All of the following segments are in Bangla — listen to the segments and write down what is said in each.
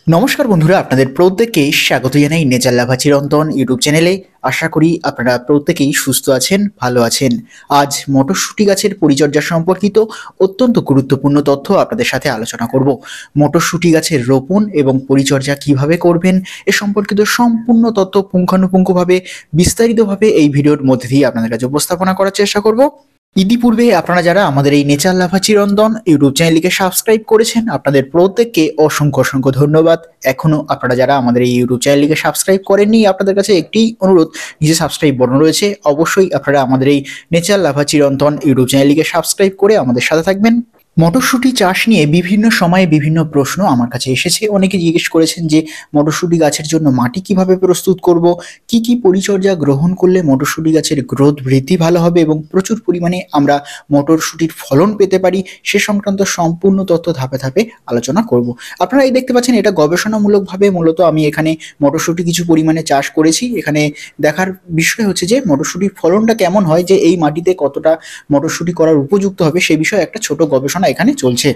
নমস্কার বন্ধুরা, আপনাদের প্রত্যেককে স্বাগত জানাই নেচার লাভা চিরন্তন ইউটিউব চ্যানেলে। আশা করি আপনারা প্রত্যেকেই সুস্থ আছেন, ভালো আছেন। আজ মটরশুঁটি গাছের পরিচর্যা সম্পর্কিত অত্যন্ত গুরুত্বপূর্ণ তথ্য আপনাদের সাথে আলোচনা করব। মটরশুঁটি গাছের রোপণ এবং পরিচর্যা কিভাবে করবেন এ সম্পর্কিত সম্পূর্ণ তথ্য পুঙ্খানুপুঙ্খভাবে বিস্তারিতভাবে এই ভিডিওর মধ্যে দিয়ে আপনাদের কাছে উপস্থাপনা করার চেষ্টা করব। ইতিপূর্বে আপনারা যারা আমাদের এই নেচার লাভা চিরন্তন ইউটিউব চ্যানেলটিকে সাবস্ক্রাইব করেছেন, আপনাদের প্রত্যেককে অসংখ্য অসংখ্য ধন্যবাদ। এখনো আপনারা যারা আমাদের এই ইউটিউব চ্যানেলটিকে সাবস্ক্রাইব করেননি, আপনাদের কাছে একটি অনুরোধ, নিচে সাবস্ক্রাইব বাটন রয়েছে, অবশ্যই আপনারা আমাদের এই নেচার লাভা চিরন্তন ইউটিউব চ্যানেলটিকে সাবস্ক্রাইব করে আমাদের সাথে থাকবেন। মটরশুঁটি চাষ নিয়ে বিভিন্ন সময়ে বিভিন্ন প্রশ্ন আমার কাছে এসেছে। অনেকে জিজ্ঞেস করেছেন যে মটরশুঁটি গাছের জন্য মাটি কিভাবে প্রস্তুত করব, কি কি পরিচর্যা গ্রহণ করলে মটরশুঁটি গাছের গ্রোথ বৃদ্ধি ভালো হবে এবং প্রচুর পরিমাণে আমরা মটরশুঁটির ফলন পেতে পারি, সে সংক্রান্ত সম্পূর্ণ তথ্য ধাপে ধাপে আলোচনা করব। আপনারা এই দেখতে পাচ্ছেন, এটা গবেষণামূলকভাবে মূলত আমি এখানে মটরশুঁটি কিছু পরিমাণে চাষ করেছি। এখানে দেখার বিষয় হচ্ছে যে মটরশুঁটির ফলনটা কেমন হয়, যে এই মাটিতে কতটা মটরশুঁটি করার উপযুক্ত হবে, সে বিষয়ে একটা ছোট গবেষণা এখানে চলছে।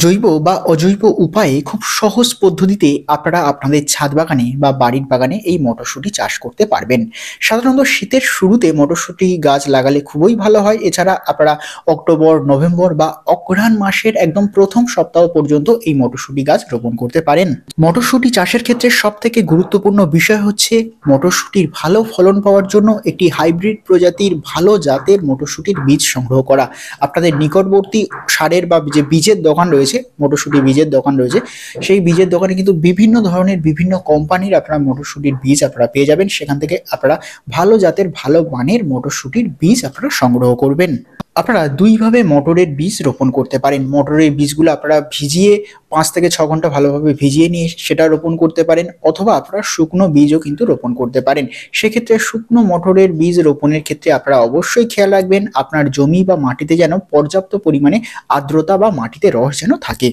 জৈব বা অজৈব উপায়ে খুব সহজ পদ্ধতিতে আপনারা আপনাদের ছাদ বাগানে বা বাড়ির বাগানে এই মটরশুঁটি চাষ করতে পারবেন। সাধারণত শীতের শুরুতে মটরশুঁটি গাছ লাগালে খুবই ভালো হয়। এছাড়া আপনারা অক্টোবর, নভেম্বর বা অগ্রহায়ণ মাসের একদম প্রথম সপ্তাহ পর্যন্ত এই মটরশুঁটি গাছ রোপণ করতে পারেন। মটরশুঁটি চাষের ক্ষেত্রে সব থেকে গুরুত্বপূর্ণ বিষয় হচ্ছে মটরশুঁটির ভালো ফলন পাওয়ার জন্য একটি হাইব্রিড প্রজাতির ভালো জাতের মটরশুঁটির বীজ সংগ্রহ করা। আপনাদের নিকটবর্তী সারের বা যে বীজের দোকান রয়েছে, মটরশুঁটি বীজের দোকান রয়েছে, সেই বীজের দোকানে কিন্তু বিভিন্ন ধরনের বিভিন্ন কোম্পানির আপনারা মটরশুঁটির বীজ আপনারা পেয়ে যাবেন। সেখান থেকে আপনারা ভালো জাতের ভালো মানের মটরশুঁটির বীজ আপনারা সংগ্রহ করবেন। আপনারা দুইভাবে মটরের বীজ রোপণ করতে পারেন। মটরের বীজগুলো আপনারা ভিজিয়ে 5 থেকে 6 ঘন্টা ভালোভাবে ভিজিয়ে নিয়ে সেটা রোপণ করতে পারেন, অথবা আপনারা শুকনো বীজও কিন্তু রোপণ করতে পারেন। সেক্ষেত্রে শুকনো মটরের বীজ রোপণের ক্ষেত্রে আপনারা অবশ্যই খেয়াল রাখবেন আপনার জমি বা মাটিতে যেন পর্যাপ্ত পরিমাণে আর্দ্রতা বা মাটিতে রস যেন থাকে।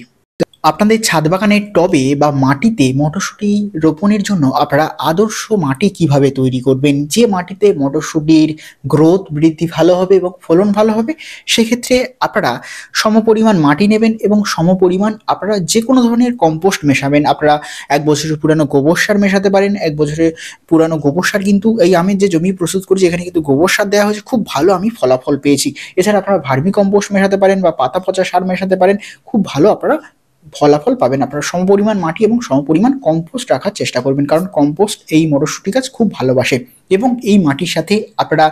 আপনাদের ছাদ বাগানের টবে বা মাটিতে মটরশুঁটি রোপণের জন্য আপনারা আদর্শ মাটি কিভাবে তৈরি করবেন, যে মাটিতে মটরশুঁটির গ্রোথ বৃদ্ধি ভালো হবে এবং ফলন ভালো হবে, সেক্ষেত্রে আপনারা সমপরিমাণ মাটি নেবেন এবং সমপরিমাণ আপনারা যে কোনো ধরনের কম্পোস্ট মেশাবেন। আপনারা 1 বছরের পুরানো গোবর সার মেশাতে পারেন। 1 বছরের পুরানো গোবর সার কিন্তু এই আমি যে জমি প্রস্তুত করেছি এখানে কিন্তু গোবর সার দেওয়া হয়েছে, খুব ভালো আমি ফলাফল পেয়েছি। এছাড়া আপনারা ভার্মি কম্পোস্ট মেশাতে পারেন বা পাতা পচা সার মেশাতে পারেন, খুব ভালো আপনারা ফলাফল পাবেন। আপনারা সমপরিমাণ মাটি এবং সমপরিমাণ কম্পোস্ট রাখার চেষ্টা করবেন, কারণ কম্পোস্ট এই মটরশুঁটি গাছ খুব ভালোবাসে। এবং এই মাটির সাথে আপনারা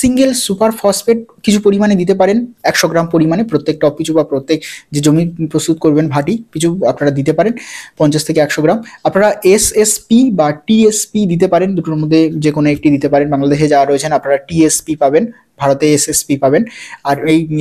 সিঙ্গেল সুপার ফসফেট কিছু পরিমাণে দিতে পারেন, 100 গ্রাম পরিমাণে প্রত্যেক টব পিছু বা প্রত্যেক যে জমি প্রস্তুত করবেন ভাটি পিছু আপনারা দিতে পারেন 50 থেকে 100 গ্রাম। আপনারা এসএসপি বা টিএসপি দিতে পারেন, দুটোর মধ্যে যে কোনো একটি দিতে পারেন। বাংলাদেশে যারা রয়েছেন আপনারা টিএসপি পাবেন, ভারতে এসএসপি পাবেন। আর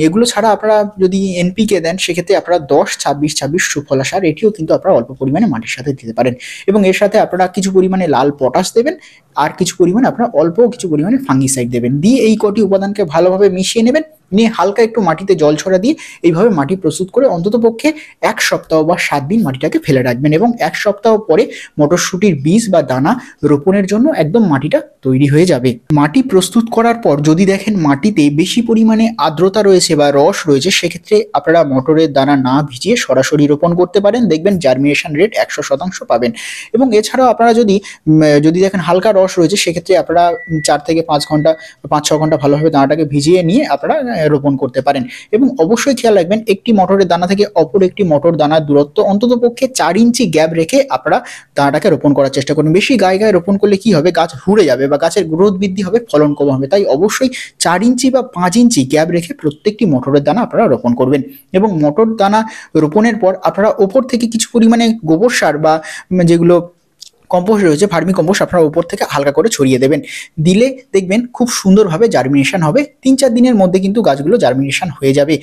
এগুলো ছাড়া আপনারা যদি এনপিকে দেন, সেক্ষেত্রে আপনারা 10-26-26 সুফলা সার, এটিও কিন্তু আপনারা অল্প পরিমাণে মাটির সাথে দিতে পারেন। এবং এর সাথে আপনারা কিছু পরিমাণে লাল পটাশ দেবেন, আর কিছু পরিমাণে আপনারা অল্প কিছু পরিমাণে ফাঙ্গিসাইড দেবেন। দিয়ে এই কটি উপাদানকে ভালোভাবে মিশিয়ে নেবেন, নিয়ে হালকা একটু মাটিতে জল ছড়া দিয়ে এইভাবে মাটি প্রস্তুত করে অন্তত পক্ষে 1 সপ্তাহ বা 7 দিন মাটিটাকে ফেলে রাখবেন। এবং 1 সপ্তাহ পরে মটরশুঁটির বীজ বা দানা রোপণের জন্য একদম মাটিটা তৈরি হয়ে যাবে। মাটি প্রস্তুত করার পর যদি দেখেন মাটিতে বেশি পরিমাণে আর্দ্রতা রয়েছে বা রস রয়েছে, সেক্ষেত্রে আপনারা মটরের দানা না ভিজিয়ে সরাসরি রোপণ করতে পারেন। দেখবেন জার্মিনেশন রেট 100% পাবেন। এবং এছাড়াও আপনারা যদি দেখেন হালকা রস রয়েছে, সেক্ষেত্রে আপনারা 4 থেকে 5 ঘন্টা 5-6 ঘন্টা ভালোভাবে দানাটাকে ভিজিয়ে নিয়ে আপনারা রোপণ করতে পারেন। এবং অবশ্যই খেয়াল রাখবেন একটি মটরের দানা থেকে অপর একটি মটর দানার দূরত্ব অন্তত পক্ষে 4 ইঞ্চি গ্যাপ রেখে আপনারা দানাটাকে রোপণ করার চেষ্টা করুন। বেশি গায়ে গায়ে রোপণ করলে কি হবে, গাছ হুড়ে যাবে বা গাছের গ্রোথ বৃদ্ধি হবে, ফলন কম হবে। তাই অবশ্যই 4 ইঞ্চি বা 5 ইঞ্চি গ্যাপ রেখে প্রত্যেকটি মটরের দানা আপনারা রোপণ করবেন। এবং মটর দানা রোপণের পর আপনারা ওপর থেকে কিছু পরিমাণে গোবর সার বা যেগুলো কম্পোস্ট রয়েছে, ভার্মি কম্পোস্ট, আপনারা উপর থেকে হালকা করে ছড়িয়ে দেবেন। দিলে দেখবেন খুব সুন্দরভাবে জার্মিনেশন হবে। 3-4 দিনের মধ্যে কিন্তু গাছগুলো জার্মিনেশন হয়ে যাবে।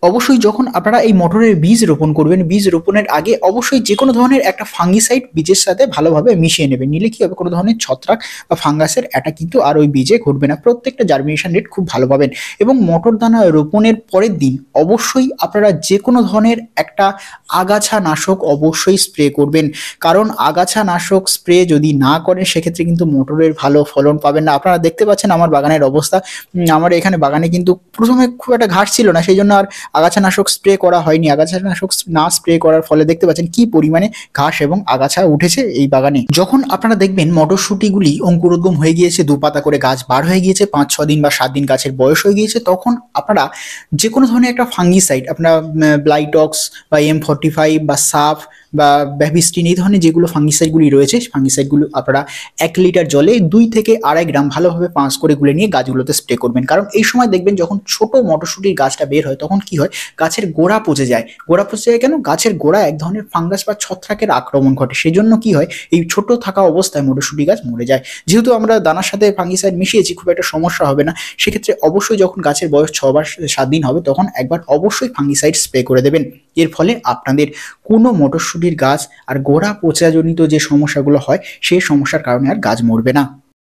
অবশ্যই যখন আপনারা এই মটরের বীজ রোপণ করবেন, বীজ রোপণের আগে অবশ্যই যে কোনো ধরনের একটা ফাঙ্গিসাইড বীজের সাথে ভালোভাবে মিশিয়ে নেবেন। নিলে কি হবে, কোনো ধরনের ছত্রাক বা ফাঙ্গাসের অ্যাটাক কিন্তু আর ওই বীজে ঘটবে না। প্রত্যেকটা জার্মিনেশন রেট খুব ভালো পাবেন। এবং মটর দানা রোপণের পরের দিন অবশ্যই আপনারা যে কোনো ধরনের একটা আগাছা নাশক অবশ্যই স্প্রে করবেন, কারণ আগাছা নাশক স্প্রে যদি না করেন সেক্ষেত্রে কিন্তু মটরের ভালো ফলন পাবেন না। আপনারা দেখতে পাচ্ছেন আমার বাগানের অবস্থা। আমার এখানে বাগানে কিন্তু প্রথমে খুব একটা ঘাস ছিল না, সেই জন্য আর আগাছানাশক স্প্রে করা হয়নি, আগাছানাশক না স্প্রে করার ফলে দেখতে পাচ্ছেন কি পরিমাণে ঘাস এবং আগাছা উঠেছে এই বাগানে। যখন আপনারা দেখবেন মটরশুঁটিগুলি অঙ্কুরোদ্গম হয়ে গিয়েছে, 2 পাতা করে গাছ বার হয়ে গিয়েছে, 5-6 দিন বা 7 দিন গাছের বয়স হয়ে গিয়েছে, তখন আপনারা যে কোনো ধরনের একটা ফাঙ্গিসাইড, আপনারা ব্লাইটক্স বা M45 বা সাফ বা ব্যাভিস্টিন, এই ধরনের যেগুলো ফাঙ্গিসাইডগুলি রয়েছে, ফাঙ্গিসাইডগুলো আপনারা 1 লিটার জলে 2 থেকে 2.5 গ্রাম ভালোভাবে পাঁচ করে গুলে নিয়ে গাছগুলোতে স্প্রে করবেন। কারণ এই সময় দেখবেন যখন ছোট মটরশুঁটির গাছটা বের হয় তখন কি হয়, গাছের গোড়া পচে যায়। গোড়া পচে যায় কেন? গাছের গোড়া এক ধরনের ফাঙ্গাস বা ছত্রাকের আক্রমণ ঘটে, সেই জন্য কি হয়, এই ছোট থাকা অবস্থায় মটরশুঁটি গাছ মরে যায়। যেহেতু আমরা দানার সাথে ফাঙ্গিসাইড মিশিয়েছি, খুব একটা সমস্যা হবে না। সেক্ষেত্রে অবশ্যই যখন গাছের বয়স 6 বা 7 দিন হবে তখন একবার অবশ্যই ফাঙ্গিসাইড স্প্রে করে দেবেন। এর ফলে আপনাদের কোনো মটরশুঁটির গাছ আর গোড়া পচাজনিত যে সমস্যাগুলো হয় সেই সমস্যার কারণে আর গাছ মরবে না।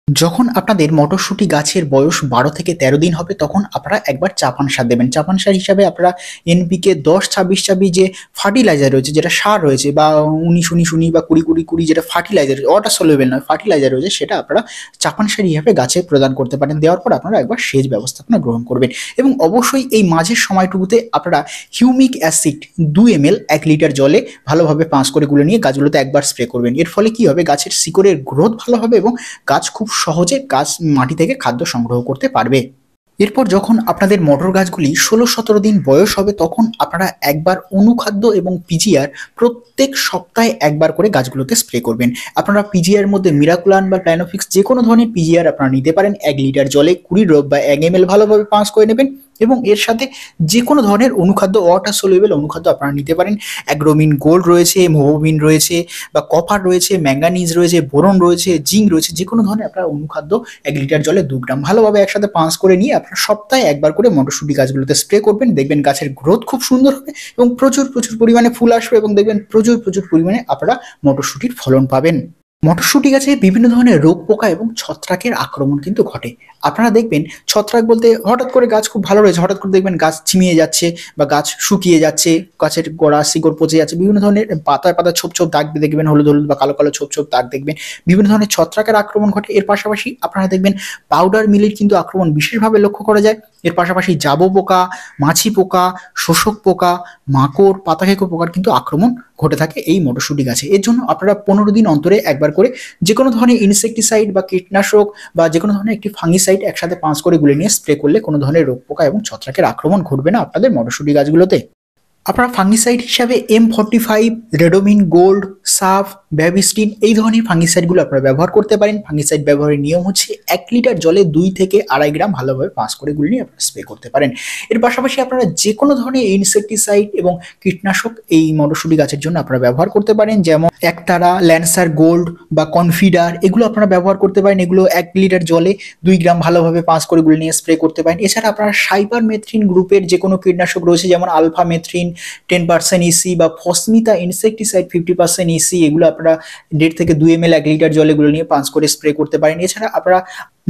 যখন আপনাদের মটরশুঁটি গাছের বয়স 12 থেকে 13 দিন হবে তখন আপনারা একবার চাপান সার দেবেন। চাপান সার হিসাবে আপনারা NPK 10-26-26 যে ফার্টিলাইজার রয়েছে, যেটা সার রয়েছে, বা 19-19-19 বা 20-20-20 যেটা ফার্টিলাইজার, ওয়াটার সলিউবল নয়, ফার্টিলাইজার রয়েছে, সেটা আপনারা চাপান সার হিসাবে গাছে প্রদান করতে পারেন। দেওয়ার পর আপনারা একবার সেচ ব্যবস্থাপনা গ্রহণ করবেন এবং অবশ্যই এই মাঝের সময়টুকুতে আপনারা হিউমিক অ্যাসিড 2 ml 1 লিটার জলে ভালোভাবে পাঁচ করে গুলে নিয়ে গাছগুলোতে একবার স্প্রে করবেন। এর ফলে কি হবে, গাছের শিকড়ের গ্রোথ ভালো হবে এবং গাছ খুব সহজে গাছ মাটি থেকে খাদ্য সংগ্রহ করতে পারবে। এরপর যখন আপনাদের মটর গাছগুলি 16-17 দিন বয়স হবে তখন আপনারা একবার অনুখাদ্য এবং পিজিআর প্রত্যেক সপ্তাহে একবার করে গাছগুলোতে স্প্রে করবেন। আপনারা পিজিআর মধ্যে মিরাকুলান বা প্ল্যানোফিক্স যে কোনো ধরনের পিজিআর আপনারা নিতে পারেন। 1 লিটার জলে 20 ড্রপ বা 1 ml ভালোভাবে পাঁচ করে নেবেন এবং এর সাথে যে কোনো ধরনের অনুখাদ্য, ওয়াটার সলিউবল অনুখাদ্য আপনারা নিতে পারেন। অ্যাগ্রোমিন গোল্ড রয়েছে, মোবোমিন রয়েছে, বা কপার রয়েছে, ম্যাঙ্গানিজ রয়েছে, বোরন রয়েছে, জিঙ্ক রয়েছে, যে কোনো ধরনের আপনারা অনুখাদ্য 1 লিটার জলে 2 গ্রাম ভালোভাবে একসাথে পাঁচ করে নিয়ে আপনারা সপ্তাহে একবার করে মটরশুঁটি গাছগুলোতে স্প্রে করবেন। দেখবেন গাছের গ্রোথ খুব সুন্দর হবে এবং প্রচুর পরিমাণে ফুল আসবে এবং দেখবেন প্রচুর পরিমাণে আপনারা মটরশুঁটির ফলন পাবেন। মটরশুঁটি গাছে বিভিন্ন ধরনের রোগ পোকা এবং ছত্রাকের আক্রমণ কিন্তু ঘটে। আপনারা দেখবেন ছত্রাক বলতে হঠাৎ করে গাছ খুব ভালো রয়েছে, হঠাৎ করে দেখবেন গাছ ঝিমিয়ে যাচ্ছে বা গাছ শুকিয়ে যাচ্ছে, গাছের গোড়া শিকড় পচে যাচ্ছে, বিভিন্ন ধরনের পাতায় ছোপ দাগ দেখবেন, হলুদ বা কালো ছোপ দাগ দেখবেন, বিভিন্ন ধরনের ছত্রাকের আক্রমণ ঘটে। এর পাশাপাশি আপনারা দেখবেন পাউডার মিলির কিন্তু আক্রমণ বিশেষভাবে লক্ষ্য করা যায়। এর পাশাপাশি জাবো পোকা, মাছি পোকা, শোষক পোকা, মাকড়, পাতাখেকো পোকার কিন্তু আক্রমণ ঘটে থাকে এই মটরশুঁটি গাছে। এর জন্য আপনারা 15 দিন অন্তরে একবার করে যে কোনো ধরনের ইনসেকটিসাইড বা কীটনাশক বা যে কোনো ধরনের একটি ফাঙ্গিসাইড একসাথে পাঁচ করে গুলে নিয়ে স্প্রে করলে কোনো ধরনের রোগ পোকা এবং ছত্রাকের আক্রমণ ঘটবে না আপনাদের মটরশুঁটি গাছগুলোতে। আপনারা ফাঙ্গিসাইড হিসাবে M45, রেডোমিন গোল্ড, সাফ, ব্যাভিস্টিন এই ধরনের ফাঙ্গিসাইডগুলো আপনারা ব্যবহার করতে পারেন। ফাঙ্গিসাইড ব্যবহারের নিয়ম হচ্ছে 1 লিটার জলে 2 থেকে 2.5 গ্রাম ভালোভাবে পাঁচ করে গুলে নিয়ে আপনারা স্প্রে করতে পারেন। এর পাশাপাশি আপনারা যে কোনো ধরনের ইনসেকটিসাইড এবং কীটনাশক এই মটরশুঁটি গাছের জন্য আপনারা ব্যবহার করতে পারেন, যেমন একতারা, ল্যান্সার গোল্ড বা কনফিডার, এগুলো আপনারা ব্যবহার করতে পারেন। এগুলো 1 লিটার জলে 2 গ্রাম ভালোভাবে পাঁচ করে গুলে নিয়ে স্প্রে করতে পারেন। এছাড়া আপনারা সাইপারমেথ্রিন গ্রুপের যে কোনো কীটনাশক রয়েছে, যেমন আলফা মেথ্রিন 10% ইসি বা ফসমিতা ইনসেকটিসাইড 50% ইসি, এগুলো আপনারা 1.5 থেকে 2 ml 1 লিটার জলে গুলো নিয়ে পাঁচ করে স্প্রে করতে পারেন। এছাড়া আপনারা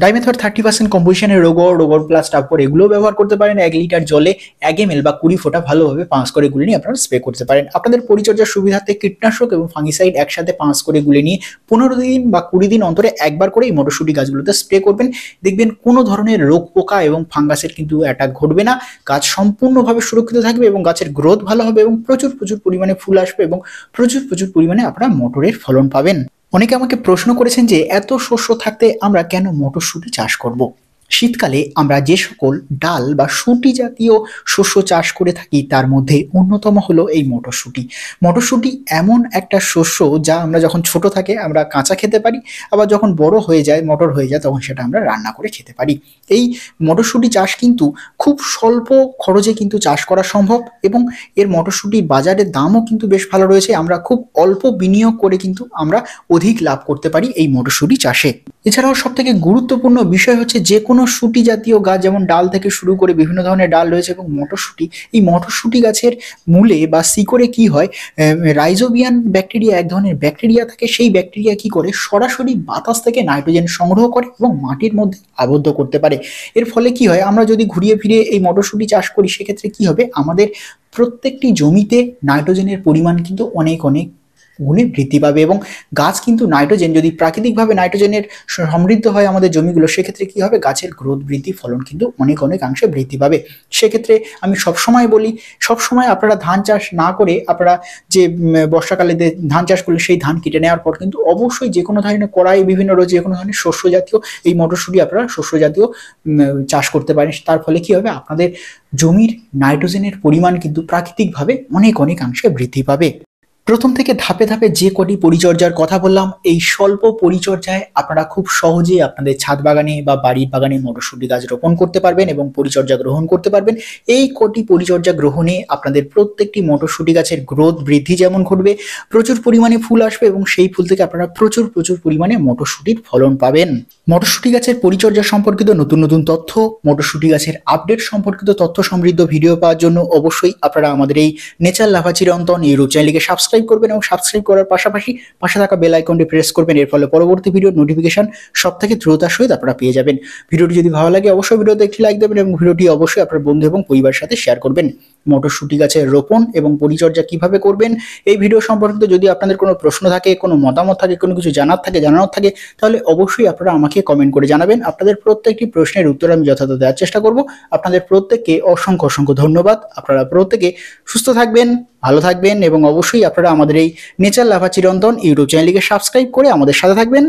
ডাইমেথর 30% কম্পোজিশনের রোগর প্লাস টাপর এগুলো ব্যবহার করতে পারেন। 1 লিটার জলে 1 ml বা 20 ফোঁটা ভালোভাবে পাঁচ করে গুলে নিয়ে আপনারা স্প্রে করতে পারেন। আপনাদের পরিচর্যার সুবিধার্থে কীটনাশক এবং ফাঙ্গিসাইড একসাথে পাঁচ করে গুলে নিয়ে 15 দিন বা 20 দিন অন্তরে একবার করে এই মটরশুঁটি গাছগুলোতে স্প্রে করবেন। দেখবেন কোনো ধরনের রোগ পোকা এবং ফাঙ্গাসের কিন্তু অ্যাটাক ঘটবে না, গাছ সম্পূর্ণভাবে সুরক্ষিত থাকবে এবং গাছের গ্রোথ ভালো হবে এবং প্রচুর পরিমাণে ফুল আসবে এবং প্রচুর পরিমাণে আপনারা মটরের ফলন পাবেন। অনেকে আমাকে প্রশ্ন করেছেন যে এত শস্য থাকতে আমরা কেন মটরশুঁটি চাষ করব। শীতকালে আমরা যে সকল ডাল বা শুঁটি জাতীয় শস্য চাষ করে থাকি তার মধ্যে অন্যতম হলো এই মটরশুঁটি। মটরশুঁটি এমন একটা শস্য যা আমরা যখন ছোট থাকে আমরা কাঁচা খেতে পারি, আবার যখন বড় হয়ে যায় মটর হয়ে যায় তখন সেটা আমরা রান্না করে খেতে পারি। এই মটরশুঁটি চাষ কিন্তু খুব স্বল্প খরচে কিন্তু চাষ করা সম্ভব এবং এর মটরশুঁটির বাজারের দামও কিন্তু বেশ ভালো রয়েছে। আমরা খুব অল্প বিনিয়োগ করে কিন্তু আমরা অধিক লাভ করতে পারি এই মটরশুঁটি চাষে। এছাড়াও সব থেকে গুরুত্বপূর্ণ বিষয় হচ্ছে যে কোনো শুঁটি জাতীয় গাছ, যেমন ডাল থেকে শুরু করে বিভিন্ন ধরনের ডাল রয়েছে এবং মটরশুঁটি, এই মটরশুঁটি গাছের মূলে বা শিকড়ে কি হয়, রাইজোবিয়াম ব্যাকটেরিয়া এক ধরনের ব্যাকটেরিয়া থাকে। সেই ব্যাকটেরিয়া কি করে সরাসরি বাতাস থেকে নাইট্রোজেন সংগ্রহ করে এবং মাটির মধ্যে আবদ্ধ করতে পারে। এর ফলে কি হয়, আমরা যদি ঘুরিয়ে ফিরে এই মটরশুঁটি চাষ করি সেক্ষেত্রে কি হবে, আমাদের প্রত্যেকটি জমিতে নাইট্রোজেনের পরিমাণ কিন্তু অনেক গুণে বৃদ্ধি পাবে এবং গাছ কিন্তু নাইট্রোজেন, যদি প্রাকৃতিকভাবে নাইট্রোজেনের সমৃদ্ধ হয় আমাদের জমিগুলো, সেক্ষেত্রে কি হবে, গাছের গ্রোথ বৃদ্ধি ফলন কিন্তু অনেকাংশে বৃদ্ধি পাবে। সেক্ষেত্রে আমি সবসময় বলি, সবসময় আপনারা ধান চাষ না করে আপনারা যে বর্ষাকালে ধান চাষ করলে সেই ধান কেটে নেওয়ার পর কিন্তু অবশ্যই যে কোনো ধরনের কড়াই বিভিন্ন যে কোনো ধরনের শস্য জাতীয় এই মটরশুঁটি আপনারা শস্য জাতীয় চাষ করতে পারেন। তার ফলে কি হবে, আপনাদের জমির নাইট্রোজেনের পরিমাণ কিন্তু প্রাকৃতিকভাবে অনেকাংশে বৃদ্ধি পাবে। প্রথম থেকে ধাপে ধাপে যে কটি পরিচর্যার কথা বললাম, এই স্বল্প পরিচর্যায় আপনারা খুব সহজেই আপনাদের ছাদ বাগানে বা বাড়ির বাগানে মটরশুঁটি গাছ রোপণ করতে পারবেন এবং পরিচর্যা গ্রহণ করতে পারবেন। এই কটি পরিচর্যা গ্রহণে আপনাদের প্রত্যেকটি মটরশুঁটি গাছের গ্রোথ বৃদ্ধি যেমন ঘটবে, প্রচুর পরিমাণে ফুল আসবে এবং সেই ফুল থেকে আপনারা প্রচুর পরিমাণে মটরশুঁটির ফলন পাবেন। মটরশুঁটি গাছের পরিচর্যা সম্পর্কিত নতুন তথ্য, মটরশুঁটি গাছের আপডেট সম্পর্কিত তথ্য সমৃদ্ধ ভিডিও পাওয়ার জন্য অবশ্যই আপনারা আমাদের এই নেচার লাভা চিরন্তন ইউটিউব চ্যানেলকে সাবস্ক্রাইব করবেন এবং সাবস্ক্রাইব করার পাশাপাশি পাশে থাকা বেল আইকনটি প্রেস করবেন। এর ফলে পরবর্তী ভিডিওর নোটিফিকেশন সবথেকে দ্রুততার সহিত আপনারা পেয়ে যাবেন। ভিডিওটি যদি ভালো লাগে অবশ্যই ভিডিওতে একটি লাইক দেবেন এবং ভিডিওটি অবশ্যই আপনার বন্ধু এবং পরিবারের সাথে শেয়ার করবেন। মটরশুঁটি গাছের রোপণ এবং পরিচর্যা কিভাবে করবেন এই ভিডিও সম্পর্কিত যদি আপনাদের কোনো প্রশ্ন থাকে, কোনো মতামত থাকে, কোনো কিছু জানানোর থাকে, তাহলে অবশ্যই আপনারা আমাকে কমেন্ট করে জানাবেন। আপনাদের প্রত্যেকটি প্রশ্নের উত্তর আমি যথাযথ দেওয়ার চেষ্টা করব। আপনাদের প্রত্যেককে অসংখ্য ধন্যবাদ। আপনারা প্রত্যেকে সুস্থ থাকবেন, ভালো থাকবেন এবং অবশ্যই আপনারা আমাদের এই নেচার লাভা চিরন্তন ইউটিউব চ্যানেলটিকে সাবস্ক্রাইব করে আমাদের সাথে থাকবেন।